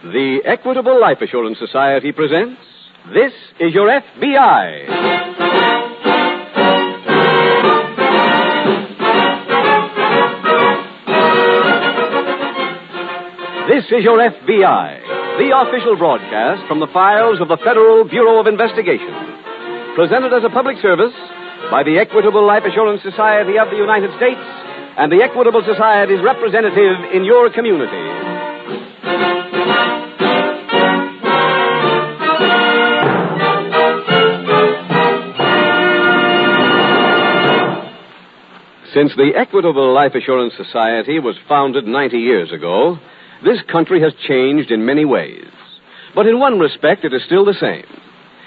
The Equitable Life Assurance Society presents This is Your F.B.I. This is Your F.B.I., the official broadcast from the files of the Federal Bureau of Investigation. Presented as a public service by the Equitable Life Assurance Society of the United States and the Equitable Society's representative in your community. Since the Equitable Life Assurance Society was founded 90 years ago, this country has changed in many ways. But in one respect, it is still the same.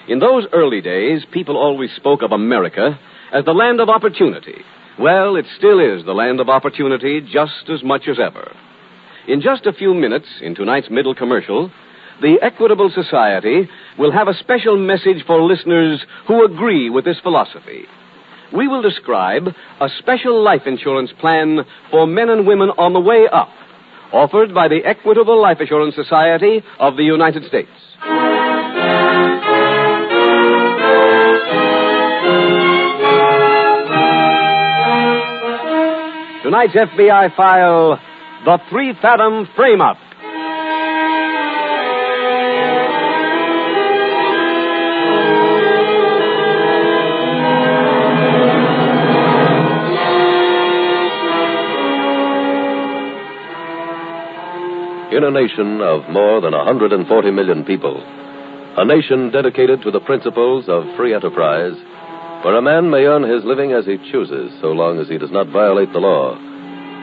In those early days, people always spoke of America as the land of opportunity. Well, it still is the land of opportunity just as much as ever. In just a few minutes, in tonight's middle commercial, the Equitable Society will have a special message for listeners who agree with this philosophy. We will describe a special life insurance plan for men and women on the way up, offered by the Equitable Life Assurance Society of the United States. Tonight's FBI file, The 3 Fathom Frame-Up. In a nation of more than 140 million people, a nation dedicated to the principles of free enterprise, where a man may earn his living as he chooses so long as he does not violate the law,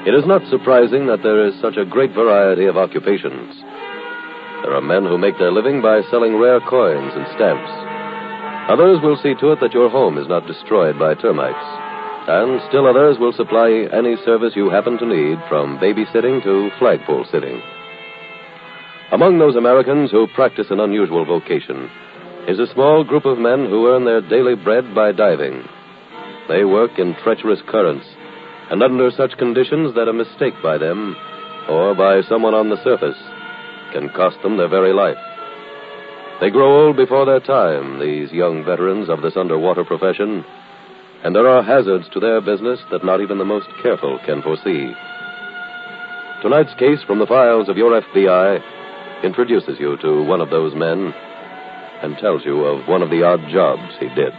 it is not surprising that there is such a great variety of occupations. There are men who make their living by selling rare coins and stamps. Others will see to it that your home is not destroyed by termites. And still others will supply any service you happen to need, from babysitting to flagpole sitting. Among those Americans who practice an unusual vocation is a small group of men who earn their daily bread by diving. They work in treacherous currents and under such conditions that a mistake by them or by someone on the surface can cost them their very life. They grow old before their time, these young veterans of this underwater profession, and there are hazards to their business that not even the most careful can foresee. Tonight's case from the files of your FBI introduces you to one of those men and tells you of one of the odd jobs he did.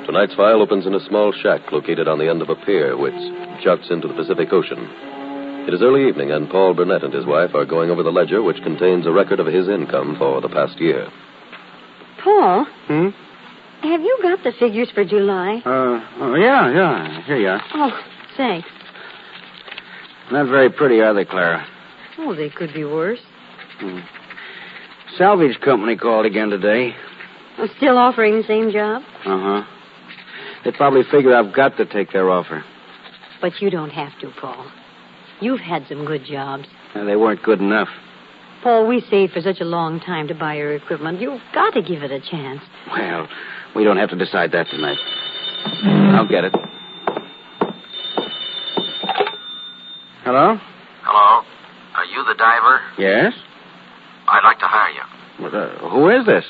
Tonight's file opens in a small shack located on the end of a pier which juts into the Pacific Ocean. It is early evening, and Paul Burnett and his wife are going over the ledger which contains a record of his income for the past year. Paul? Have you got the figures for July? Yeah. Here you are. Oh, thanks. Not very pretty, are they, Clara? Oh, they could be worse. Salvage company called again today. I'm still offering the same job? Uh-huh. They probably figure I've got to take their offer. But you don't have to, Paul. You've had some good jobs. They weren't good enough. Paul, we saved for such a long time to buy your equipment. You've got to give it a chance. Well, we don't have to decide that tonight. I'll get it. Hello? Hello. Are you the diver? Yes? I'd like to hire you. Well, who is this?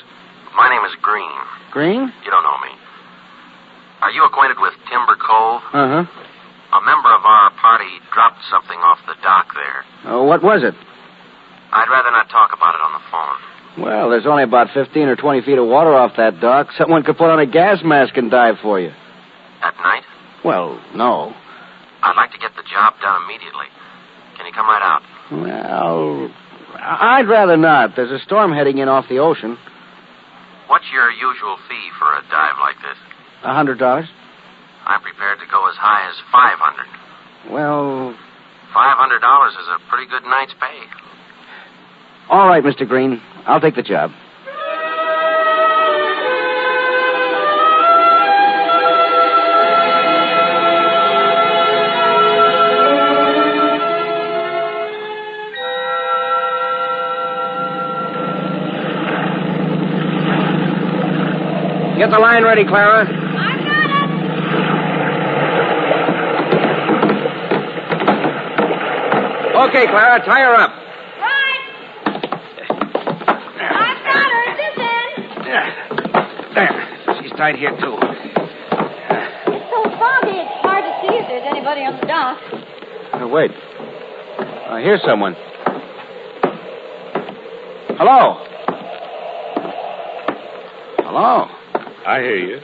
My name is Green. Green? You don't know me. Are you acquainted with Timber Cove? Uh-huh. A member of our party dropped something off the dock there. What was it? I'd rather not talk about it on the phone. Well, there's only about 15 or 20 feet of water off that dock. Someone could put on a gas mask and dive for you. At night? Well, no. I'd like to get the job done immediately. Can you come right out? Well, I'd rather not. There's a storm heading in off the ocean. What's your usual fee for a dive like this? $100. I'm prepared to go as high as $500. Well... $500 is a pretty good night's pay. All right, Mr. Green. I'll take the job. Get the line ready, Clara. I've got it. Okay, Clara, tie her up. Right. I've got her at this end. There. She's tied here, too. It's so foggy, it's hard to see if there's anybody on the dock. Wait. I hear someone. Hello? Hello? I hear you.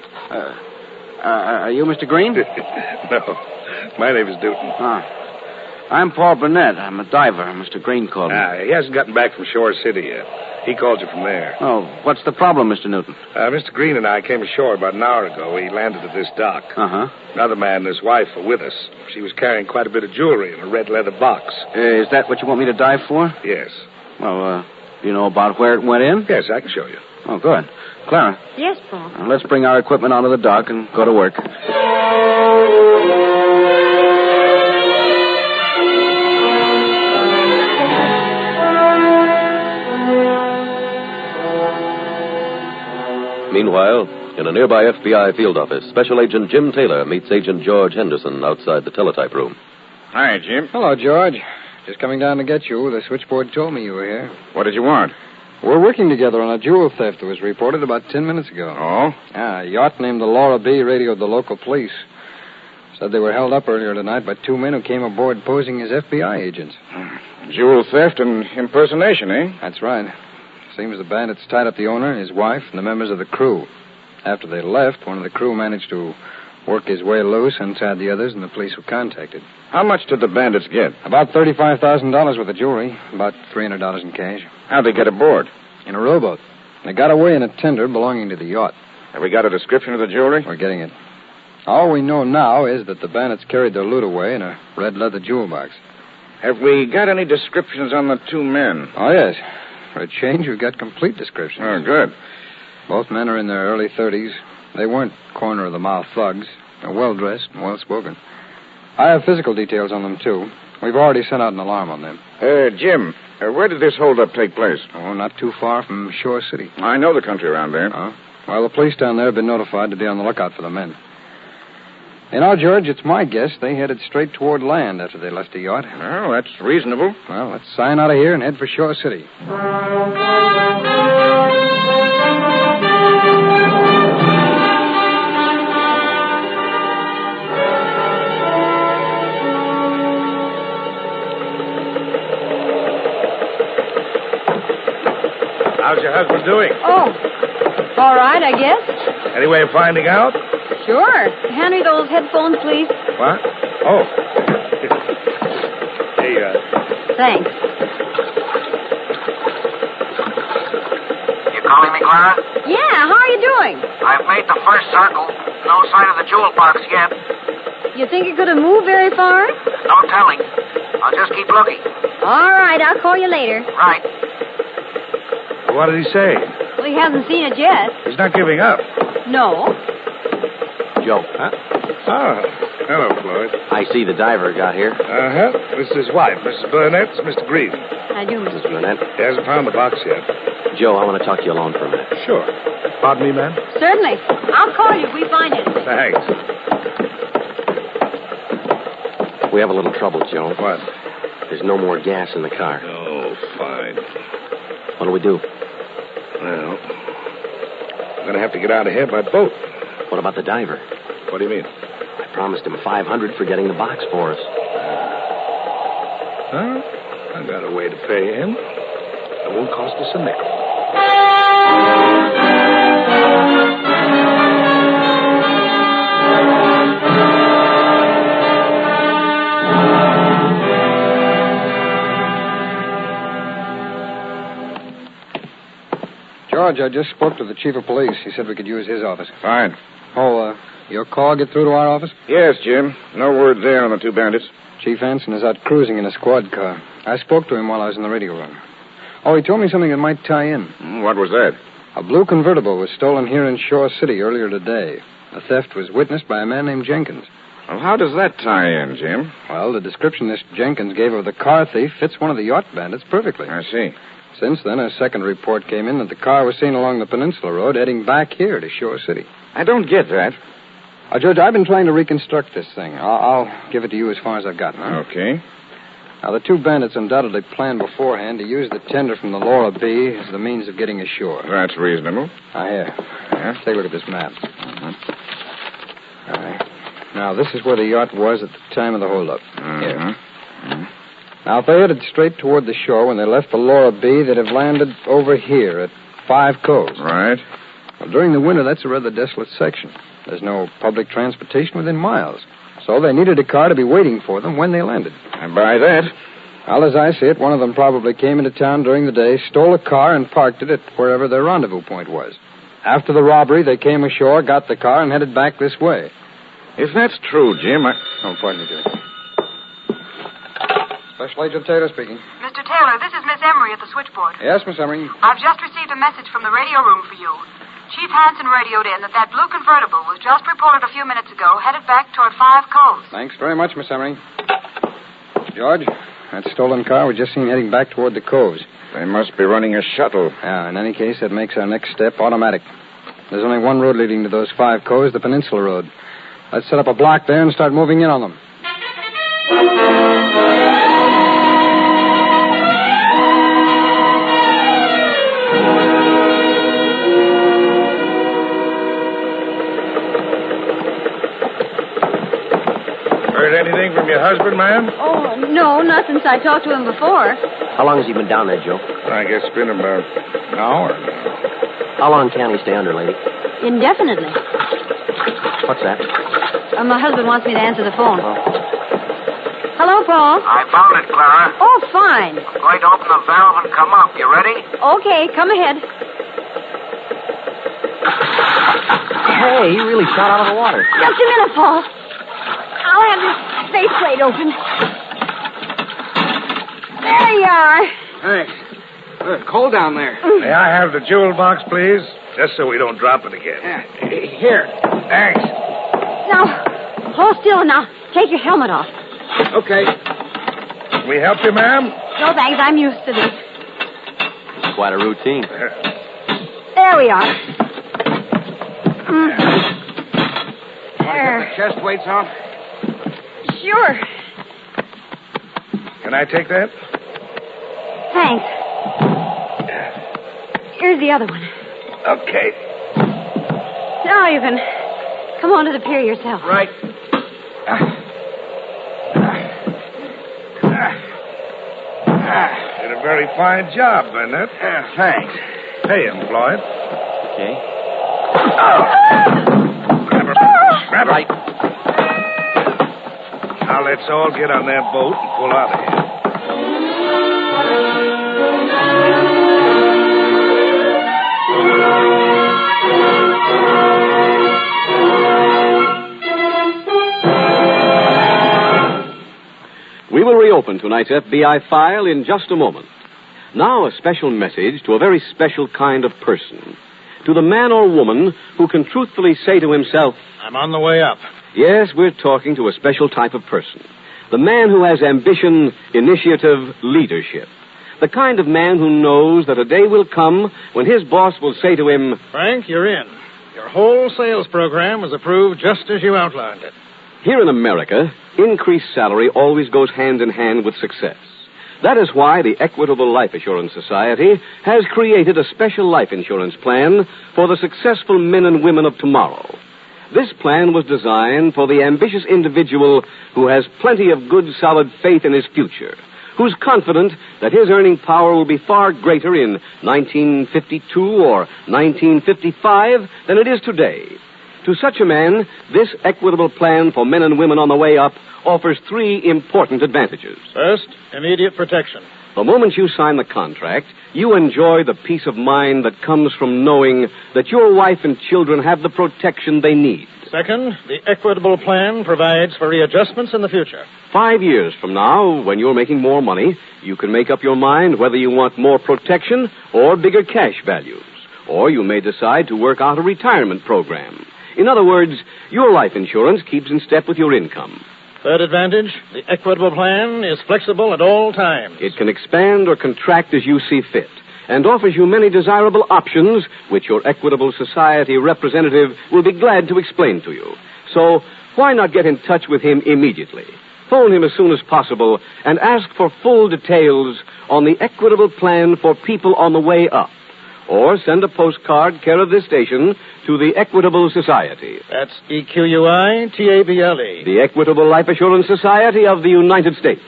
Are you Mr. Green? No. My name is Newton. I'm Paul Burnett. I'm a diver. Mr. Green called me. He hasn't gotten back from Shore City yet. He called you from there. Oh, what's the problem, Mr. Newton? Mr. Green and I came ashore about an hour ago. We landed at this dock. Uh-huh. Another man and his wife were with us. She was carrying quite a bit of jewelry in a red leather box. Is that what you want me to dive for? Yes. Well, do you know about where it went in? Yes, I can show you. Oh, good. Clara. Yes, Paul. Let's bring our equipment onto the dock and go to work. Meanwhile, in a nearby F.B.I. field office, Special Agent Jim Taylor meets Agent George Henderson outside the teletype room. Hi, Jim. Hello, George. Just coming down to get you. The switchboard told me you were here. What did you want? We're working together on a jewel theft that was reported about 10 minutes ago. Oh? A yacht named the Laura B. radioed the local police. Said they were held up earlier tonight by two men who came aboard posing as F.B.I. agents. Jewel theft and impersonation, eh? That's right. Seems the bandits tied up the owner, his wife, and the members of the crew. After they left, one of the crew managed to work his way loose, untied the others, and the police were contacted. How much did the bandits get? About $35,000 worth of jewelry, about $300 in cash. How'd they get aboard? In a rowboat. They got away in a tender belonging to the yacht. Have we got a description of the jewelry? We're getting it. All we know now is that the bandits carried their loot away in a red leather jewel box. Have we got any descriptions on the two men? Oh, yes. For a change, we've got complete descriptions. Oh, good. Both men are in their early 30s. They weren't corner-of-the-mouth thugs. They're well-dressed and well-spoken. I have physical details on them, too. We've already sent out an alarm on them. Jim, where did this holdup take place? Oh, not too far from Shore City. I know the country around there. Oh? Well, the police down there have been notified to be on the lookout for the men. You know, George, it's my guess they headed straight toward land after they left the yacht. Well, that's reasonable. Well, let's sign out of here and head for Shore City. How's your husband doing? Oh, all right, I guess. Any way of finding out? Sure. Hand me those headphones, please. What? Oh. Hey, Thanks. You calling me, Clara? Yeah, how are you doing? I've made the first circle. No sign of the jewel box yet. You think it could have moved very far? No telling. I'll just keep looking. All right, I'll call you later. Right. what did he say? Well, he hasn't seen it yet. He's not giving up. No. Joe. Huh? Oh, hello, Floyd. I see the diver got here. Uh-huh. This is his wife, Mrs. Burnett. It's Mr. Green. I do, Mr. Burnett. He hasn't found the box yet. Joe, I want to talk to you alone for a minute. Sure. Pardon me, ma'am? Certainly. I'll call you if we find it. Thanks. We have a little trouble, Joe. What? There's no more gas in the car. Oh, fine. What do we do? Well, I'm going to have to get out of here by boat. What about the diver? What do you mean? I promised him $500 for getting the box for us. Well, I got a way to pay him. It won't cost us a nickel. George, I just spoke to the chief of police. He said we could use his office. Fine. Oh, your call get through to our office? Yes, Jim. No word there on the two bandits. Chief Anson is out cruising in a squad car. I spoke to him while I was in the radio room. Oh, he told me something that might tie in. What was that? A blue convertible was stolen here in Shore City earlier today. The theft was witnessed by a man named Jenkins. Well, how does that tie in, Jim? Well, the description this Jenkins gave of the car thief fits one of the yacht bandits perfectly. I see. Since then, a second report came in that the car was seen along the Peninsula Road heading back here to Shore City. I don't get that. Judge, I've been trying to reconstruct this thing. I'll give it to you as far as I've gotten. Huh? Okay. Now, the two bandits undoubtedly planned beforehand to use the tender from the Laura B as the means of getting ashore. That's reasonable. Here. Yeah? Take a look at this map. All right. Now, this is where the yacht was at the time of the holdup. Here. Now, if they headed straight toward the shore when they left the Laura B, they'd have landed over here at 5 Coves. Right. Well, during the winter, that's a rather desolate section. There's no public transportation within miles. So they needed a car to be waiting for them when they landed. I buy that. Well, as I see it, one of them probably came into town during the day, stole a car, and parked it at wherever their rendezvous point was. After the robbery, they came ashore, got the car, and headed back this way. If that's true, Jim, Oh, pardon me, dear. Special Agent Taylor speaking. Mr. Taylor, this is Miss Emery at the switchboard. Yes, Miss Emery. I've just received a message from the radio room for you. Chief Hanson radioed in that blue convertible was just reported a few minutes ago, headed back toward 5 Coves. Thanks very much, Miss Emery. George, that stolen car we just seen heading back toward the Coves. They must be running a shuttle. Yeah, in any case, that makes our next step automatic. There's only one road leading to those 5 Coves, the Peninsula Road. Let's set up a block there and start moving in on them. Heard anything from your husband, ma'am? Oh, no, not since I talked to him before. How long has he been down there, Joe? I guess it's been about an hour. How long can he stay under, lady? Indefinitely. What's that? My husband wants me to answer the phone. Oh. Hello, Paul. I found it, Clara. Oh, fine. I'm going to open the valve and come up. You ready? Okay, come ahead. Hey, he really shot out of the water. Just a minute, Paul. I'll have this faceplate open. There you are. Thanks. Cold down there. May I have the jewel box, please? Just so we don't drop it again. Yeah. Here. Thanks. Now, hold still and now take your helmet off. Okay. Can we help you, ma'am? No, thanks. I'm used to this. Quite a routine. There we are. There. Chest weights off? Sure. Can I take that? Thanks. Here's the other one. Okay. Now you can come on to the pier yourself. Right. Did a very fine job, Burnett. Thanks. Pay him, Floyd. Okay. Grab her. Grab her. Right. Now let's all get on that boat and pull out of here. We will reopen tonight's FBI file in just a moment. Now, a special message to a very special kind of person. To the man or woman who can truthfully say to himself, I'm on the way up. yes, we're talking to a special type of person. The man who has ambition, initiative, leadership. The kind of man who knows that a day will come when his boss will say to him, Frank, you're in. Your whole sales program was approved just as you outlined it. here in America, increased salary always goes hand in hand with success. That is why the Equitable Life Assurance Society has created a special life insurance plan for the successful men and women of tomorrow. This plan was designed for the ambitious individual who has plenty of good, solid faith in his future, who's confident that his earning power will be far greater in 1952 or 1955 than it is today. To such a man, this Equitable plan for men and women on the way up offers three important advantages. First, immediate protection. The moment you sign the contract, you enjoy the peace of mind that comes from knowing that your wife and children have the protection they need. Second, the Equitable plan provides for readjustments in the future. 5 years from now, when you're making more money, you can make up your mind whether you want more protection or bigger cash values. Or you may decide to work out a retirement program. In other words, your life insurance keeps in step with your income. Third advantage, the Equitable plan is flexible at all times. It can expand or contract as you see fit, and offers you many desirable options which your Equitable Society representative will be glad to explain to you. So, why not get in touch with him immediately? phone him as soon as possible and ask for full details on the equitable plan for people on the way up. Or send a postcard, care of this station, to the Equitable Society. That's EQUITABLE. The Equitable Life Assurance Society of the United States.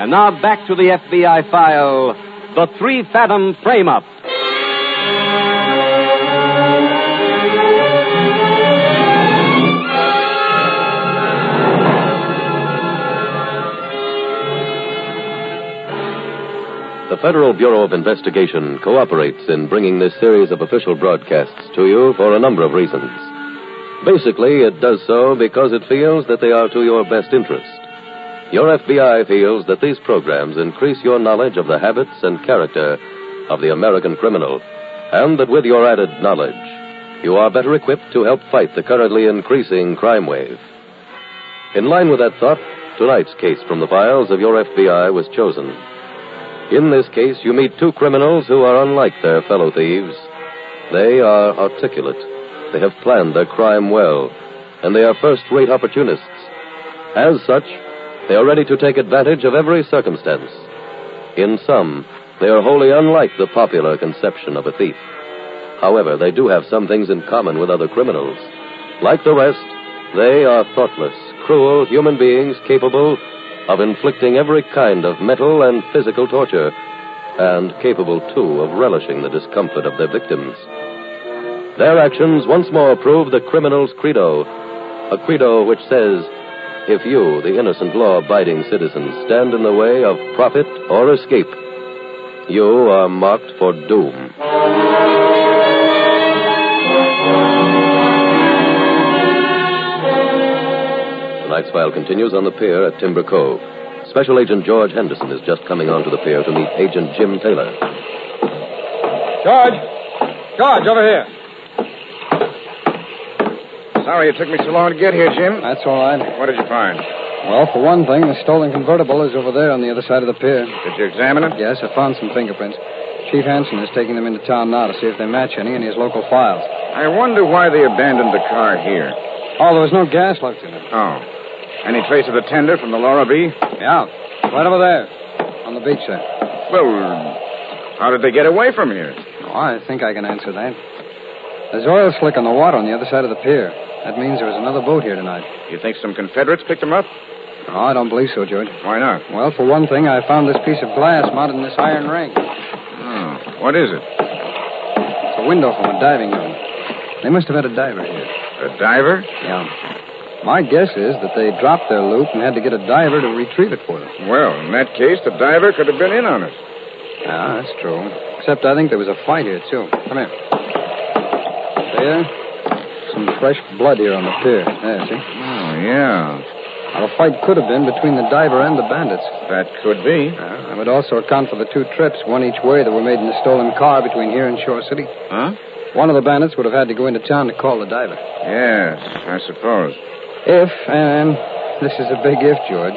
And now back to the FBI file, the 3 Fathom Frame-Up. The Federal Bureau of Investigation cooperates in bringing this series of official broadcasts to you for a number of reasons. Basically, it does so because it feels that they are to your best interest. Your FBI feels that these programs increase your knowledge of the habits and character of the American criminal, and that with your added knowledge, you are better equipped to help fight the currently increasing crime wave. In line with that thought, tonight's case from the files of your FBI was chosen. In this case, you meet 2 criminals who are unlike their fellow thieves. They are articulate. They have planned their crime well, and they are first-rate opportunists. As such, they are ready to take advantage of every circumstance. In sum, they are wholly unlike the popular conception of a thief. However, they do have some things in common with other criminals. Like the rest, they are thoughtless, cruel human beings capable of inflicting every kind of mental and physical torture, and capable, too, of relishing the discomfort of their victims. Their actions once more prove the criminal's credo, a credo which says, if you, the innocent law-abiding citizen, stand in the way of profit or escape, you are marked for doom. Tonight's file continues on the pier at Timber Cove. Special Agent George Henderson is just coming onto the pier to meet Agent Jim Taylor. George, over here. Sorry it took me so long to get here, Jim. That's all right. What did you find? Well, for one thing, the stolen convertible is over there on the other side of the pier. Did you examine it? Yes, I found some fingerprints. Chief Hanson is taking them into town now to see if they match any in his local files. I wonder why they abandoned the car here. Oh, there was no gas left in it. Oh. Any trace of the tender from the Laura B? Yeah, right over there, on the beach there. Well, how did they get away from here? Oh, I think I can answer that. There's oil slick on the water on the other side of the pier. That means there was another boat here tonight. You think some Confederates picked them up? No, I don't believe so, George. Why not? Well, for one thing, I found this piece of glass mounted in this iron ring. Oh, what is it? It's a window from a diving room. They must have had a diver here. A diver? Yeah. My guess is that they dropped their loot and had to get a diver to retrieve it for them. Well, in that case, the diver could have been in on it. Yeah, that's true. Except I think there was a fight here, too. Come here. There. Some fresh blood here on the pier. There, see? Oh, yeah. Now, the fight could have been between the diver and the bandits. That could be. I would also account for the 2 trips, one each way, that were made in the stolen car between here and Shore City. Huh? One of the bandits would have had to go into town to call the diver. Yes, I suppose. If, and this is a big if, George,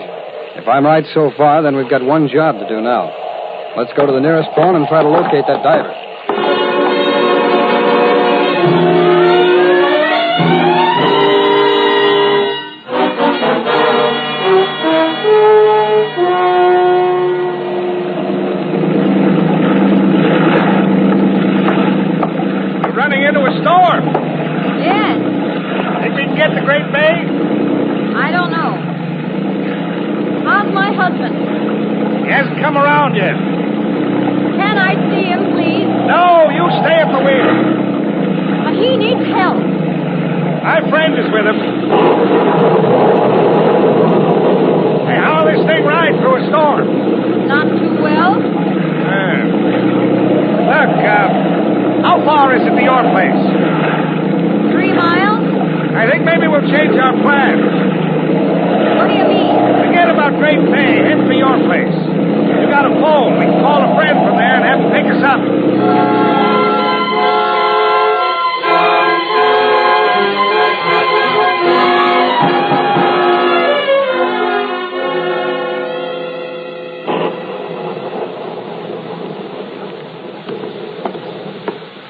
if I'm right so far, then we've got one job to do now. Let's go to the nearest phone and try to locate that diver. You're running into a storm. Yes. Think we can get to Great Bay? I don't know. How's my husband? He hasn't come around yet. Can I see him, please? No, you stay at the wheel. But he needs help. My friend is with him. Hey, how will this thing ride through a storm? Not too well. Look, how far is it to your place? 3 miles? I think maybe we'll change our plans. What do you mean? Forget about Great Bay. Head for your place. You got a phone. We can call a friend from there and have him pick us up.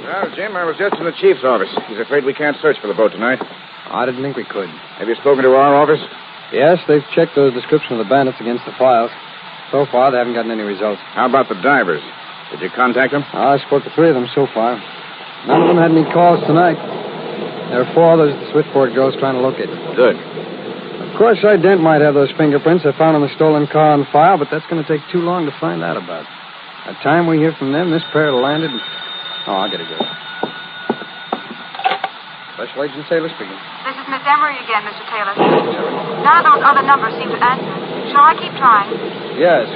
Well, Jim, I was just in the chief's office. He's afraid we can't search for the boat tonight. I didn't think we could. Have you spoken to our office? Yes, they've checked the description of the bandits against the files. So far, they haven't gotten any results. How about the divers? Did you contact them? I spoke to 3 of them so far. None of them had any calls tonight. There are 4 others the switchboard girl's trying to locate. Good. Of course, I dent might have those fingerprints I found on the stolen car on file, but that's going to take too long to find out about. By the time we hear from them, this pair will landed. Oh, I'll get it, girl. Special Agent Taylor speaking. This is Miss Emery again, Mr. Taylor. None of those other numbers seem to answer. Shall I keep trying? Yes.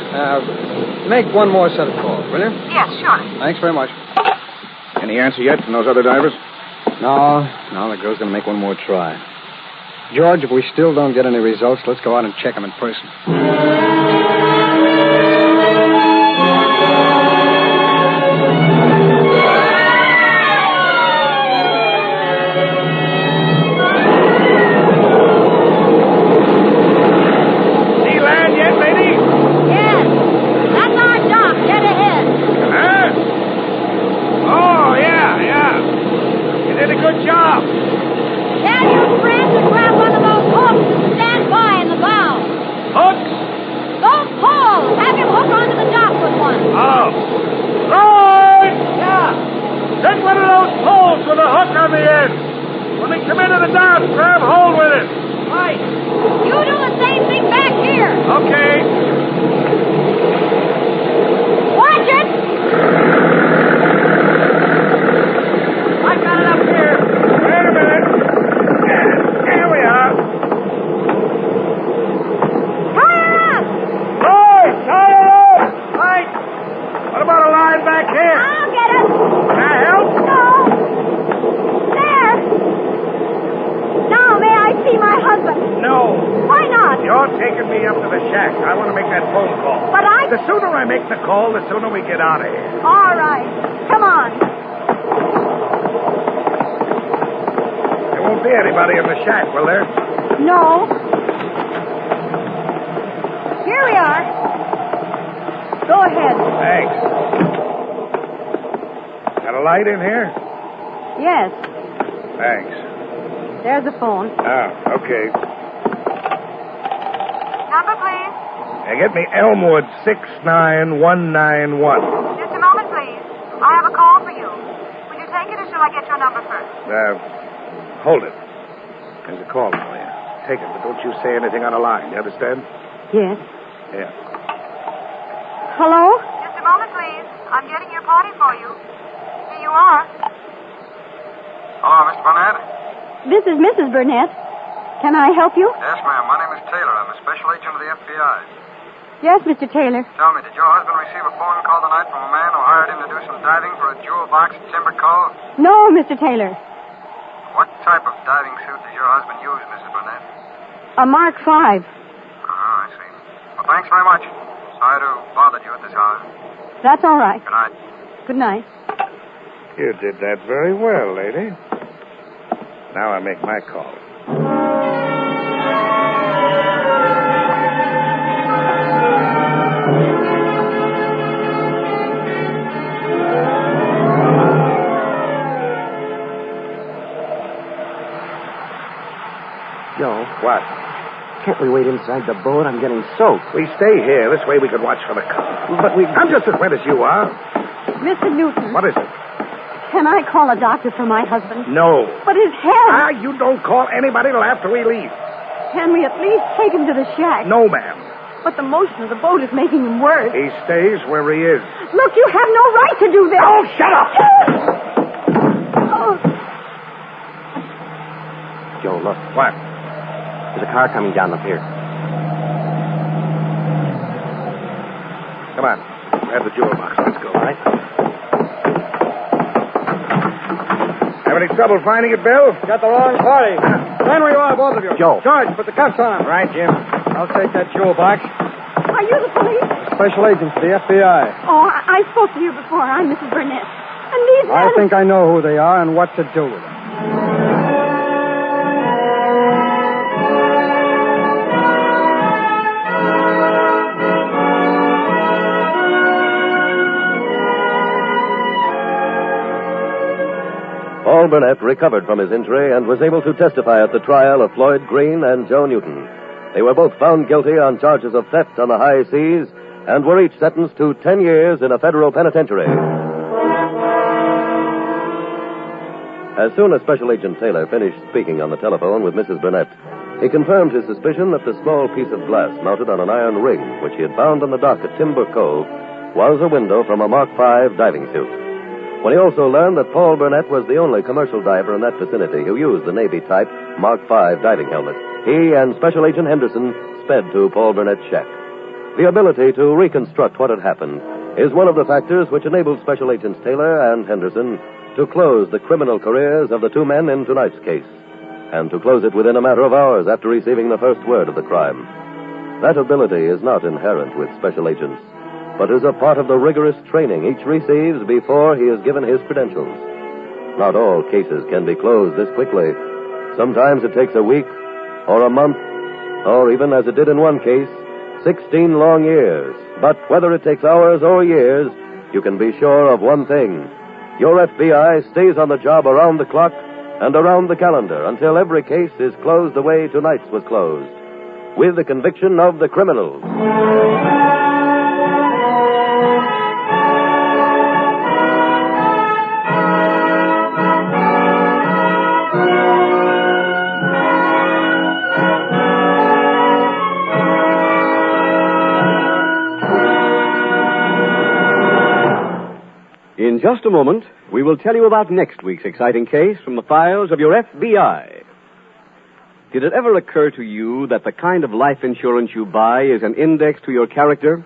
Make one more set of calls, will you? Yes, surely. Thanks very much. Any answer yet from those other divers? No, the girl's going to make one more try. George, if we still don't get any results, let's go out and check them in person. The sooner we get out of here. All right. Come on. There won't be anybody in the shack, will there? No. Here we are. Go ahead. Thanks. Got a light in here? Yes. Thanks. There's the phone. Oh, okay. Number, please. Get me Elmwood 69191. Just a moment, please. I have a call for you. Will you take it, or shall I get your number first? Hold it. There's a call for you. Take it, but don't you say anything on the line. You understand? Yes. Yeah. Hello? Just a moment, please. I'm getting your party for you. Here you are. Hello, Mr. Burnett? This is Mrs. Burnett. Can I help you? Yes, ma'am. My name is Taylor. I'm a special agent of the F.B.I. Yes, Mr. Taylor. Tell me, did your husband receive a phone call tonight from a man who hired him to do some diving for a jewel box at Timber Cove? No, Mr. Taylor. What type of diving suit does your husband use, Mrs. Burnett? A Mark V. I see. Well, thanks very much. Sorry to bother you at this hour. That's all right. Good night. Good night. You did that very well, lady. Now I make my call. Joe. What? Can't we wait inside the boat? I'm getting soaked. We stay here. This way we can watch for the car. But we... I'm just as wet as you are. Mr. Newton. What is it? Can I call a doctor for my husband? No. But his head... You don't call anybody till after we leave. Can we at least take him to the shack? No, ma'am. But the motion of the boat is making him worse. He stays where he is. Look, you have no right to do this. Oh, shut up! Oh. Joe, look. What? There's a car coming down the pier. Come on. Grab the jewel box. Let's go. All right. Have any trouble finding it, Bill? Got the wrong party. Stand where you are, both of you. Joe. George, put the cuffs on him. Right, Jim. I'll take that jewel box. Are you the police? Special agent for the FBI. Oh, I spoke to you before. I'm Mrs. Burnett. And these men... I think I know who they are and what to do with them. Paul Burnett recovered from his injury and was able to testify at the trial of Floyd Green and Joe Newton. They were both found guilty on charges of theft on the high seas and were each sentenced to 10 years in a federal penitentiary. As soon as Special Agent Taylor finished speaking on the telephone with Mrs. Burnett, he confirmed his suspicion that the small piece of glass mounted on an iron ring, which he had found on the dock at Timber Cove, was a window from a Mark V diving suit. When he also learned that Paul Burnett was the only commercial diver in that vicinity who used the Navy-type Mark V diving helmet, he and Special Agent Henderson sped to Paul Burnett's shack. The ability to reconstruct what had happened is one of the factors which enabled Special Agents Taylor and Henderson to close the criminal careers of the two men in tonight's case, and to close it within a matter of hours after receiving the first word of the crime. That ability is not inherent with special agents, but is a part of the rigorous training each receives before he is given his credentials. Not all cases can be closed this quickly. Sometimes it takes a week, or a month, or even, as it did in one case, 16 long years. But whether it takes hours or years, you can be sure of one thing. Your FBI stays on the job around the clock and around the calendar until every case is closed the way tonight's was closed, with the conviction of the criminals. In just a moment, we will tell you about next week's exciting case from the files of your F.B.I. Did it ever occur to you that the kind of life insurance you buy is an index to your character?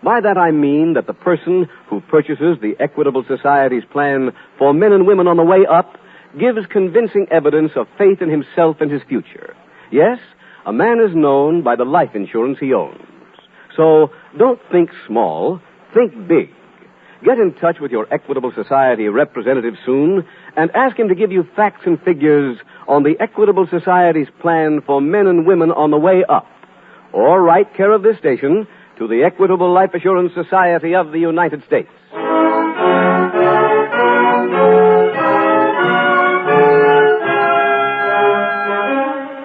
By that I mean that the person who purchases the Equitable Society's plan for men and women on the way up gives convincing evidence of faith in himself and his future. Yes, a man is known by the life insurance he owns. So don't think small, think big. Get in touch with your Equitable Society representative soon and ask him to give you facts and figures on the Equitable Society's plan for men and women on the way up. Or write care of this station to the Equitable Life Assurance Society of the United States.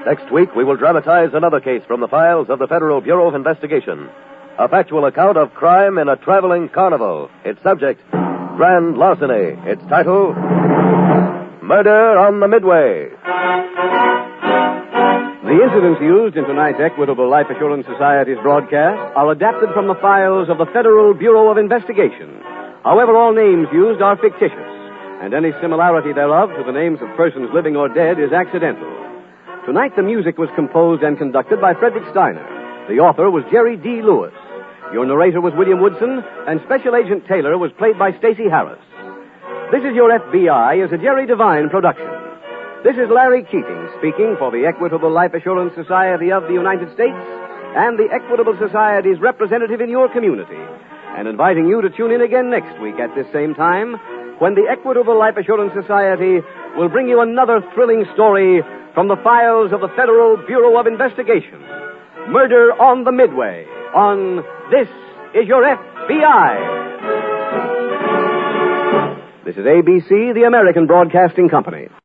Next week, we will dramatize another case from the files of the Federal Bureau of Investigation. A factual account of crime in a traveling carnival. Its subject, grand larceny. Its title, Murder on the Midway. The incidents used in tonight's Equitable Life Assurance Society's broadcast are adapted from the files of the Federal Bureau of Investigation. However, all names used are fictitious, and any similarity thereof to the names of persons living or dead is accidental. Tonight, the music was composed and conducted by Frederick Steiner. The author was Jerry D. Lewis. Your narrator was William Woodson, and Special Agent Taylor was played by Stacy Harris. This is Your F.B.I. is a Jerry Devine production. This is Larry Keating speaking for the Equitable Life Assurance Society of the United States and the Equitable Society's representative in your community, and inviting you to tune in again next week at this same time when the Equitable Life Assurance Society will bring you another thrilling story from the files of the Federal Bureau of Investigation. Murder on the Midway, on This Is Your F.B.I. This is ABC, the American Broadcasting Company.